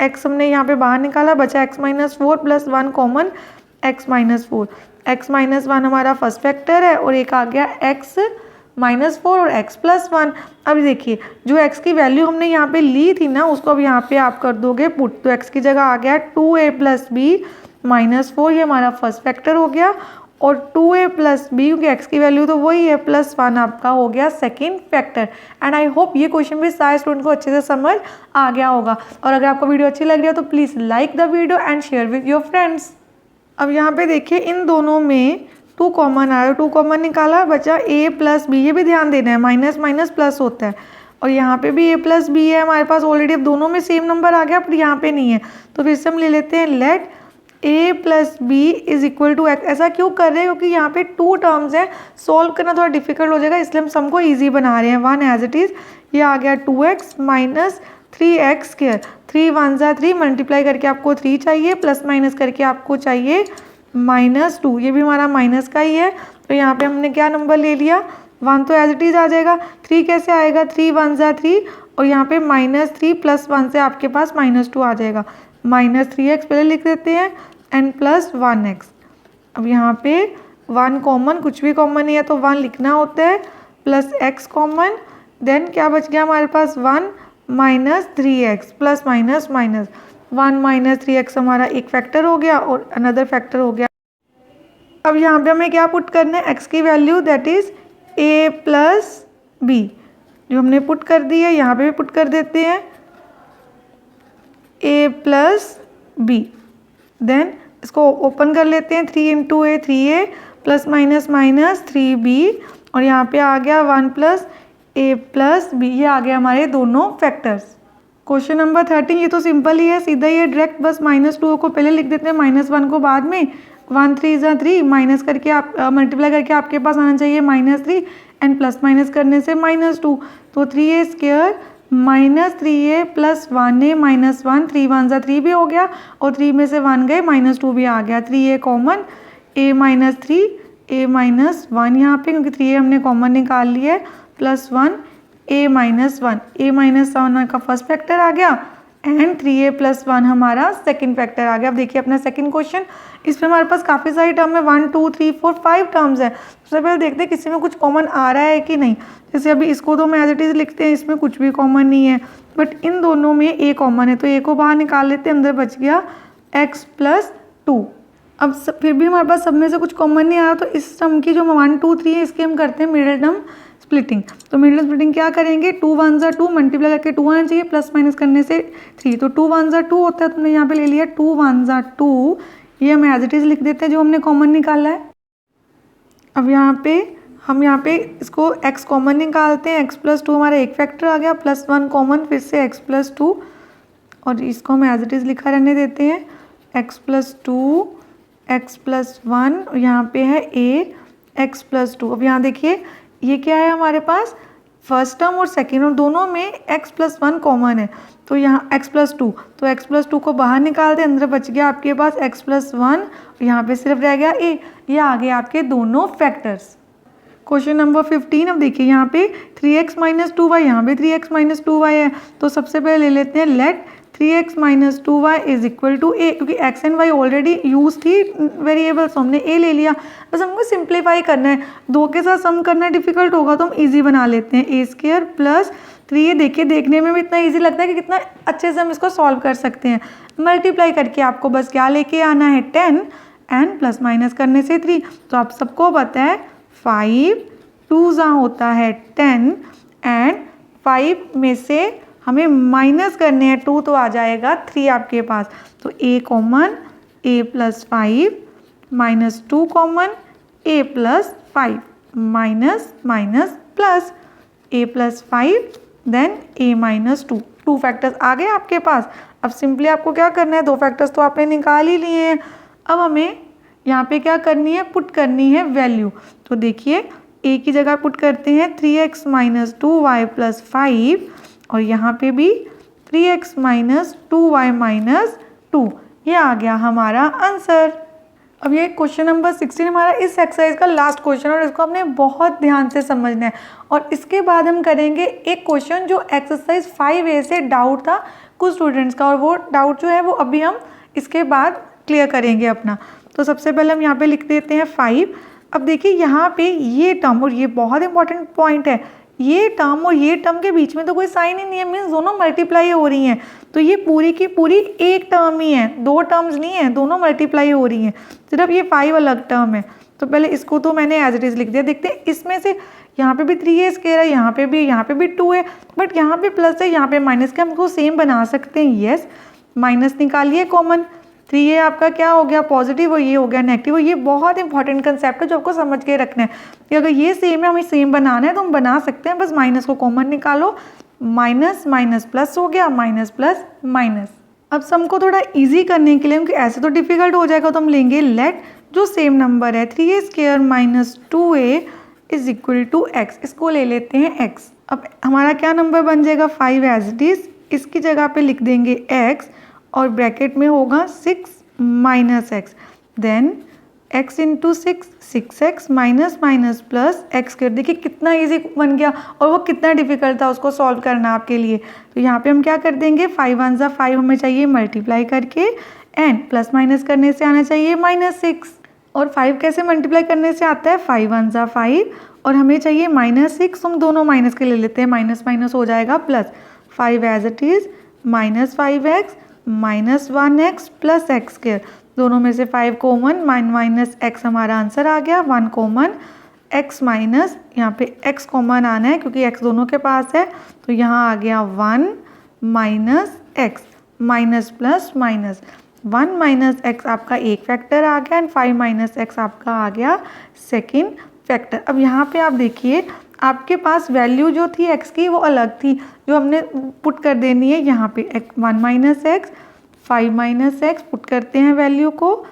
Speaker 1: x हमने यहाँ पे बाहर निकाला, बचा x minus 4 plus 1 common x minus 4, x minus 1 हमारा फर्स्ट फैक्टर है, और एक आ गया x माइनस 4 और x प्लस 1। अब देखिए जो x की वैल्यू हमने यहाँ पे ली थी ना उसको अब यहाँ पे आप कर दोगे पुट, तो x की जगह आ गया 2a प्लस b माइनस 4, ये हमारा फर्स्ट फैक्टर हो गया, और 2a प्लस बी क्योंकि x की वैल्यू तो वही है प्लस 1 आपका हो गया second factor. And I hope ये क्वेश्चन भी सारे स्टूडेंट को अच्छे से समझ आ गया होगा, और अगर आपको वीडियो अच्छी लग रही है तो please like the video and share with your friends. अब यहाँ पे देखिए इन दोनों में 2 कॉमन आ रहा है, 2 कॉमन निकाला, बचा a प्लस बी, ये भी ध्यान देना है माइनस माइनस प्लस होता है, और यहाँ पे भी a प्लस बी है हमारे पास ऑलरेडी, अब दोनों में सेम नंबर आ गया, पर यहाँ पे नहीं है। तो फिर से हम ले लेते हैं let a plus b is equal to x. ऐसा क्यों कर रहे हैं, क्योंकि यहाँ पे 2 टर्म्स हैं, सॉल्व करना थोड़ा डिफिकल्ट हो जाएगा, इसलिए हम सम को ईजी बना रहे हैं। 1 एज इट इज़, ये आ गया 2x माइनस 3x स्क्वायर। 3 1 जा 3, मल्टीप्लाई करके आपको 3 चाहिए, प्लस माइनस करके आपको चाहिए -2। ये भी हमारा माइनस का ही है, तो यहाँ पे हमने क्या नंबर ले लिया, 1 तो एज इट इज़ आ जाएगा। 3 कैसे आएगा, 3 1 जा 3, और यहाँ पे -3 प्लस 1 से आपके पास -2 आ जाएगा। -3x पहले लिख देते हैं एंड प्लस 1x। अब यहाँ पे 1 कॉमन, कुछ भी कॉमन नहीं है तो 1 लिखना होता है, प्लस x कॉमन, देन क्या बच गया हमारे पास 1 minus 3x plus minus minus 1 minus 3x हमारा एक फैक्टर हो गया और अनदर फैक्टर हो गया। अब यहाँ पे हमें क्या पुट करना है, x की value that is a plus b, जो हमने पुट कर दी है यहाँ पे भी पुट कर देते हैं a प्लस बी। देन इसको ओपन कर लेते हैं, 3 इंटू ए 3a plus minus minus 3b, और यहाँ पे आ गया 1 प्लस a प्लस बी। ये आ गया हमारे दोनों फैक्टर्स। क्वेश्चन नंबर 13, ये तो सिंपल ही है, सीधा ही है डायरेक्ट, बस -2 को पहले लिख देते हैं, -1 को बाद में। 1 3 जा 3, माइनस करके आप मल्टीप्लाई करके आपके पास आना चाहिए -3 एंड प्लस माइनस करने से -2, तो 3a square minus 3a plus 1a minus 1, 3 1 जा 3 भी हो गया, और 3 में से 1 गए, -2 भी आ गया। 3a common, a minus 3 a minus 1 यहाँ पे, क्योंकि 3a हमने कॉमन निकाल लिया है, plus 1 a minus 1, a minus 1 का फर्स्ट फैक्टर आ गया एंड 3a प्लस 1 हमारा सेकंड फैक्टर आ गया। अब देखिए अपना सेकंड क्वेश्चन, इसमें हमारे पास काफ़ी सारी टर्म है, 1 2 3 4 5 टर्म्स है। सबसे पहले देखते हैं किसी में कुछ कॉमन आ रहा है कि नहीं। जैसे अभी इसको तो हम एज इट इज़ लिखते हैं, इसमें कुछ भी कॉमन नहीं है, बट इन दोनों में a कॉमन है, तो a को बाहर निकाल लेते हैं, अंदर बच गया x प्लस 2। अब फिर भी हमारे पास सब में से कुछ कॉमन नहीं आ रहा, तो इस टर्म की जो 1 2 3 है इसके हम करते हैं मिडिल टर्म स्प्लिटिंग। तो मिडिल स्प्लिटिंग क्या करेंगे, 2 1 जा 2, मल्टीप्लाई करके 2 आना चाहिए, प्लस माइनस करने से 3, तो 2 1 जा 2 होता है, तुमने यहाँ पे ले लिया 2 1 जा 2, ये हम एज इट इज़ लिख देते हैं जो हमने कॉमन निकाला है। अब यहाँ पे इसको x कॉमन निकालते हैं, x प्लस 2 हमारा एक फैक्टर आ गया, प्लस 1 कॉमन, फिर से x प्लस 2, और इसको हम एज इट इज़ लिखा रहने देते हैं, x प्लस 2 x प्लस 1, यहाँ पे है a x प्लस 2। अब यहाँ देखिए ये क्या है हमारे पास, फर्स्ट टर्म और सेकेंड, और दोनों में x प्लस 1 कॉमन है, तो यहाँ x प्लस 2, तो x प्लस 2 को बाहर निकाल दें, अंदर बच गया आपके पास x प्लस 1, यहाँ पे सिर्फ रह गया a। ये आ गए आपके दोनों फैक्टर्स। क्वेश्चन नंबर 15, अब देखिए यहाँ पे 3x माइनस 2y, यहाँ पे 3x माइनस 2y है, तो सबसे पहले ले लेते हैं let 3x minus 2y is equal to a, क्योंकि x and y already use थी वेरिएबल, तो हमने a ले लिया। बस हमको सिंप्लीफाई करना है, 2 के साथ सम करना डिफिकल्ट होगा तो हम इजी बना लेते हैं, a स्क्वायर प्लस 3a। देखिए देखने में भी इतना इजी लगता है कि कितना अच्छे से हम इसको सॉल्व कर सकते हैं। मल्टीप्लाई करके आपको बस क्या लेके आना है, 10 एंड प्लस माइनस करने से 3, तो आप सबको पता है 5 2 जा होता है 10 एंड 5 में से हमें माइनस करने हैं 2, तो आ जाएगा 3 आपके पास, तो a common, a plus 5 minus 2 common, a plus 5 minus minus plus a plus 5 then a minus 2, 2 factors आ गए आपके पास। अब सिंपली आपको क्या करना है, 2 फैक्टर्स तो आपने निकाल ही लिए हैं, अब हमें यहाँ पे क्या करनी है, पुट करनी है वैल्यू। तो देखिए a की जगह पुट करते हैं 3x माइनस 2y प्लस 5, और यहाँ पे भी 3x माइनस 2y माइनस 2, ये आ गया हमारा आंसर। अब ये क्वेश्चन नंबर 16 हमारा इस एक्सरसाइज का लास्ट क्वेश्चन, और इसको हमने बहुत ध्यान से समझना है, और इसके बाद हम करेंगे एक क्वेश्चन जो एक्सरसाइज 5A से डाउट था कुछ स्टूडेंट्स का, और वो डाउट जो है वो अभी हम इसके बाद क्लियर करेंगे अपना। तो सबसे पहले हम यहाँ पे लिख देते हैं 5। अब देखिए यहाँ पे ये टर्म, और ये बहुत इंपॉर्टेंट पॉइंट है, ये टर्म और ये टर्म के बीच में तो कोई साइन ही नहीं है, मीन्स दोनों मल्टीप्लाई हो रही हैं, तो ये पूरी की पूरी एक टर्म ही है, 2 टर्म्स नहीं है, दोनों मल्टीप्लाई हो रही हैं, सिर्फ ये 5 अलग टर्म है। तो पहले इसको तो मैंने एज इट इज़ लिख दिया। देखते हैं इसमें से यहाँ पे भी 3a स्क्वायर है, यहाँ पे भी 2 है, बट यहाँ पे प्लस है, यहाँ पे माइनस के, हम इसको सेम बना सकते हैं। येस, माइनस निकालिए कॉमन, 3a आपका क्या हो गया पॉजिटिव, और ये हो गया नेगेटिव। और ये बहुत इंपॉर्टेंट कंसेप्ट है जो आपको समझ के रखना है कि अगर ये सेम है, हमें सेम बनाना है तो हम बना सकते हैं, बस माइनस को कॉमन निकालो, माइनस माइनस प्लस हो गया, माइनस प्लस माइनस। अब सम को थोड़ा इजी करने के लिए, क्योंकि ऐसे तो डिफिकल्ट हो जाएगा, तो हम लेंगे लेट जो सेम नंबर है 3a square minus 2a is equal to x, इसको ले लेते हैं x। अब हमारा क्या नंबर बन जाएगा 5 एज इट इज, इसकी जगह पे लिख देंगे x और ब्रैकेट में होगा 6 minus x, then x into 6x minus minus plus x कर। देखिए कितना इजी बन गया, और वो कितना डिफिकल्ट था उसको सॉल्व करना आपके लिए। तो यहाँ पे हम क्या कर देंगे 5 1 जा 5 हमें चाहिए मल्टीप्लाई करके, एंड प्लस माइनस करने से आना चाहिए -6, और 5 कैसे मल्टीप्लाई करने से आता है 5 1 जा 5, और हमें चाहिए -6, हम दोनों माइनस के ले लेते हैं, माइनस माइनस हो जाएगा plus, 5 as it is -5x minus 1x plus x square, दोनों में से 5 कॉमन, माइनस x हमारा आंसर आ गया, 1 कॉमन, x माइनस, यहाँ पे x कॉमन आना है क्योंकि x दोनों के पास है, तो यहाँ आ गया 1 minus x, minus plus minus, 1 minus x आपका एक फैक्टर आ गया, एंड 5 माइनस x आपका आ गया सेकेंड फैक्टर। अब यहाँ पे आप देखिए आपके पास वैल्यू जो थी x की वो अलग थी, जो हमने पुट कर देनी है यहाँ पे 1 minus x 5 minus x put करते हैं वैल्यू को,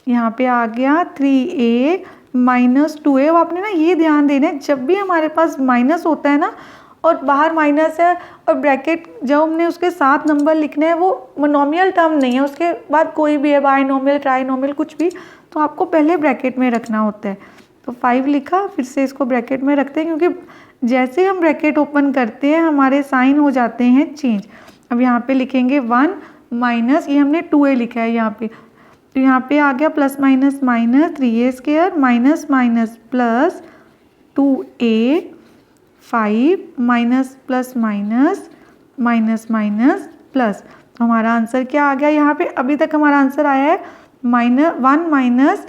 Speaker 1: यहाँ पे आ गया 3a माइनस 2a। अब आपने ना ये ध्यान देना है जब भी हमारे पास माइनस होता है ना और बाहर माइनस है और ब्रैकेट जब हमने उसके साथ नंबर लिखने हैं, वो मोनोमियल टर्म नहीं है, उसके बाद कोई भी है बाइनोमियल ट्राइनोमियल कुछ भी, तो आपको पहले ब्रैकेट में रखना होता है। तो 5 लिखा, फिर से इसको ब्रैकेट में रखते हैं क्योंकि जैसे हम ब्रैकेट ओपन करते हैं हमारे साइन हो जाते हैं चेंज। अब यहाँ पे लिखेंगे 1 माइनस, ये हमने 2a लिखा है यहाँ पे, तो यहाँ पे आ गया plus minus minus 3a square minus minus plus 2a 5 minus plus minus minus minus plus, तो हमारा आंसर क्या आ गया यहाँ पे, अभी तक हमारा आंसर आया है -1 minus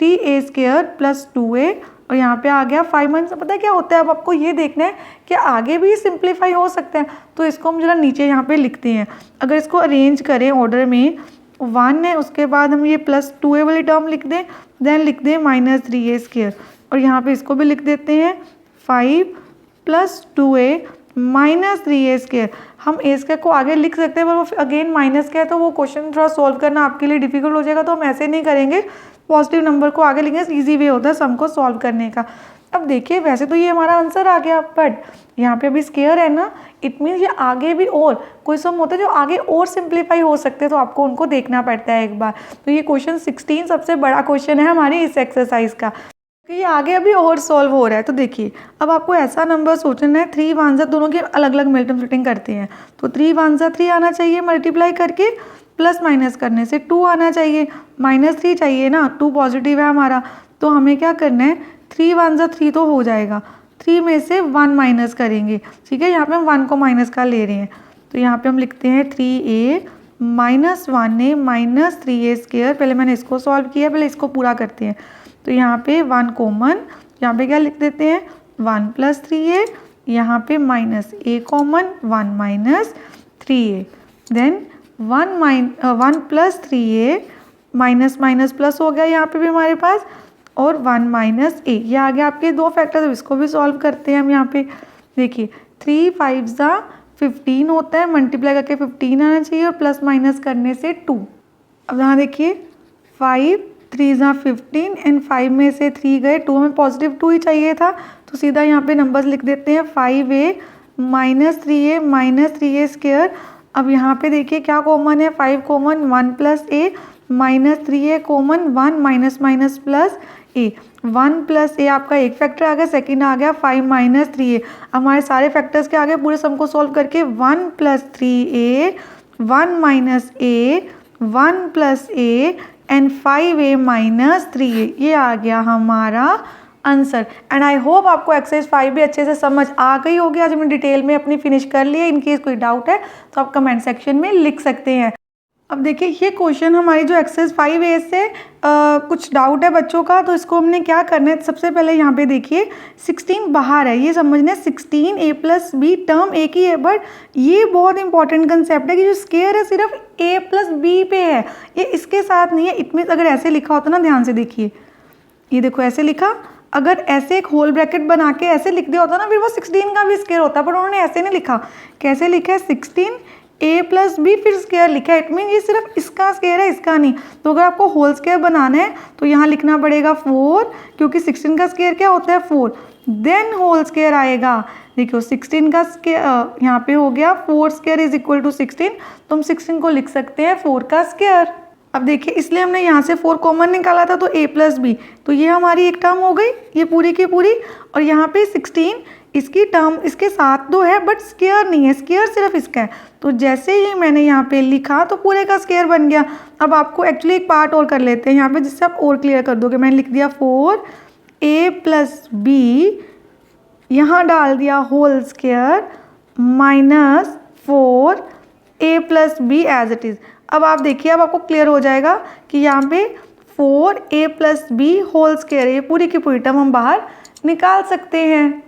Speaker 1: 3a square plus 2a, और यहाँ पे आ गया 5 माइनस। पता है क्या होता है, अब आपको ये देखना है कि आगे भी सिंप्लीफाई हो सकता है, तो इसको हम जरा नीचे यहाँ पे लिखते हैं। अगर इसको अरेंज करें ऑर्डर में, 1 है उसके बाद हम ये प्लस 2a वाली टर्म लिख दें, देन लिख दें माइनस 3a स्क्वायर, और यहाँ पे इसको भी लिख देते हैं 5 plus 2a minus 3a square. हम a स्क्वायर को आगे लिख सकते हैं पर वो अगेन माइनस का है, तो वो क्वेश्चन थोड़ा सॉल्व करना आपके लिए डिफिकल्ट हो जाएगा, तो हम ऐसे नहीं करेंगे, पॉजिटिव नंबर को आगे लिखेंगे, इजी वे होता है सम को सॉल्व करने का। अब देखिए वैसे तो ये हमारा आंसर आ गया, बट यहाँ पे अभी स्क्वायर है ना, इट मीन्स ये आगे भी और कोई सम होता है जो आगे और सिंप्लीफाई हो सकते हैं, तो आपको उनको देखना पड़ता है एक बार। तो ये क्वेश्चन 16 सबसे बड़ा क्वेश्चन है हमारी इस एक्सरसाइज का, कि ये आगे अभी और सॉल्व हो रहा है। तो देखिए अब आपको ऐसा नंबर सोचना है, 3 1 दोनों की अलग अलग मल्टीप्लिकेटिंग करते हैं, तो 3 1 3 आना चाहिए मल्टीप्लाई करके, प्लस माइनस करने से 2 आना चाहिए, -3 चाहिए ना, 2 पॉजिटिव है हमारा, तो हमें क्या करना है 3 1 3 तो हो जाएगा, 3 में से 1 माइनस करेंगे, ठीक है, यहाँ पे हम 1 को माइनस का ले रहे हैं, तो यहाँ पे हम लिखते हैं 3a minus 1a minus 3a square. पहले मैंने इसको सॉल्व किया, पहले इसको पूरा करते हैं, तो यहाँ पे 1 कॉमन, यहाँ पे क्या लिख देते हैं 1 प्लस 3a, यहाँ पे minus a common 1 minus 3a, then 1 plus 3a minus minus plus हो गया यहाँ पे भी हमारे पास, और 1 माइनस a, ये आ गया आपके दो फैक्टर, इसको भी सॉल्व करते हैं हम। यहाँ पे देखिए 3 5 जा 15 होता है, मल्टीप्लाई करके 15 आना चाहिए, और प्लस माइनस करने से 2। अब यहाँ देखिए 5 3 जा 15 एंड 5 में से 3 गए, 2 में पॉजिटिव 2 ही चाहिए था, तो सीधा यहाँ पे नंबर्स लिख देते हैं 5a माइनस 3a स्क्वायर। अब यहाँ पे देखिए क्या कॉमन है, 5 common, 1 plus a minus 3a common, 1 minus minus plus a, 1 plus a आपका एक फैक्टर आ गया, सेकंड आ गया 5 माइनस 3a। हमारे सारे फैक्टर्स के आगे पूरे सम को सॉल्व करके 1 plus 3a 1 minus a 1 plus a and 5a minus 3a, ये आ गया हमारा आंसर। एंड आई होप आपको एक्सरसाइज 5 भी अच्छे से समझ आ गई होगी। आज हमने डिटेल में अपनी फिनिश कर ली है। इनकेस कोई डाउट है तो आप कमेंट सेक्शन में लिख सकते हैं। अब देखिए ये क्वेश्चन हमारी जो एक्सरसाइज 5A से कुछ डाउट है बच्चों का, तो इसको हमने क्या करना है, सबसे पहले यहाँ पे देखिए 16 बाहर है, ये समझना है 16a प्लस b टर्म एक ही है, बट ये बहुत इंपॉर्टेंट कंसेप्ट है कि जो स्क्वायर है सिर्फ a प्लस b पे है, ये इसके साथ नहीं है। इट मीन्स अगर ऐसे लिखा होता ना, ध्यान से देखिए, ये देखो ऐसे लिखा, अगर ऐसे एक होल ब्रैकेट बना के ऐसे लिख दिया होता ना, फिर वो 16 का भी स्क्वायर होता, पर उन्होंने ऐसे नहीं लिखा। कैसे लिखा है? 16a + b फिर स्क्वायर लिखा है। इट मीन ये सिर्फ इसका स्क्वायर है, इसका नहीं। तो अगर आपको होल स्क्वायर बनाना है तो यहाँ लिखना पड़ेगा 4, क्योंकि 16 का स्क्वायर क्या होता है? 4। देन होल स्क्वायर आएगा। देखो 16 का स्क्वायर यहाँ पे हो गया 4 स्क्वायर इज इक्वल टू 16, तो हम 16 को लिख सकते हैं 4 का स्क्वायर। अब देखिए, इसलिए हमने यहाँ से 4 कॉमन निकाला था, तो a + b, तो ये हमारी एक टर्म हो गई, ये पूरी की पूरी। और यहाँ पे 16 इसकी टर्म इसके साथ 2 है, बट स्क्वायर नहीं है, स्क्वायर सिर्फ इसका है। तो जैसे ही मैंने यहाँ पे लिखा तो पूरे का स्क्वायर बन गया। अब आपको एक्चुअली एक पार्ट और कर लेते हैं यहाँ पे, जिससे आप और क्लियर कर दोगे। मैंने लिख दिया 4a + b, यहाँ डाल दिया whole square minus 4a + b as it is. अब आप देखिए, अब आपको क्लियर हो जाएगा कि यहाँ पे 4a + b होल स्क्वायर, ये पूरी की पूरी टर्म हम बाहर निकाल सकते हैं।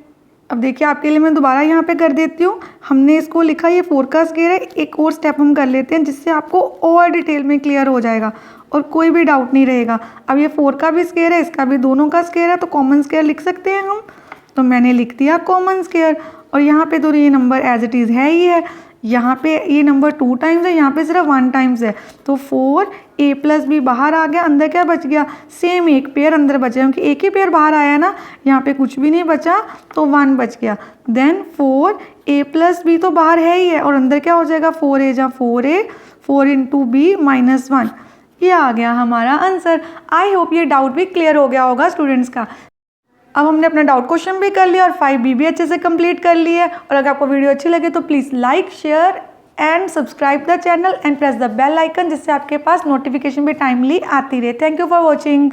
Speaker 1: अब देखिए, आपके लिए मैं दोबारा यहाँ पे कर देती हूँ। हमने इसको लिखा ये 4 का स्क्वायर है। एक और स्टेप हम कर लेते हैं, जिससे आपको और डिटेल में क्लियर हो जाएगा और कोई भी डाउट नहीं रहेगा। अब ये 4 का भी स्क्वायर है, इसका भी, दोनों का स्क्वायर है, तो कॉमन स्क्वायर लिख सकते हैं हम। तो मैंने लिख दिया कॉमन स्क्वायर, और यहाँ पे तो ये नंबर एज इट इज़ है ही है। यहाँ पे ये नंबर 2 टाइम्स है, यहाँ पे सिर्फ 1 टाइम्स है। तो 4a + b बाहर आ गया, अंदर क्या बच गया? सेम एक पेयर अंदर बचा, क्योंकि एक ही पेयर बाहर आया ना, यहाँ पे कुछ भी नहीं बचा, तो 1 बच गया। देन 4a + b तो बाहर है ही है, और अंदर क्या हो जाएगा? 4a जा 4a, 4 × b - 1। ये आ गया हमारा आंसर। आई होप ये डाउट भी क्लियर हो गया होगा स्टूडेंट्स का। अब हमने अपना डाउट क्वेश्चन भी कर लिया और 5b भी अच्छे से कंप्लीट कर लिया है। और अगर आपको वीडियो अच्छी लगे तो please like, share and subscribe the channel and press the bell icon, जिससे आपके पास नोटिफिकेशन भी टाइमली आती रहे। Thank you for watching.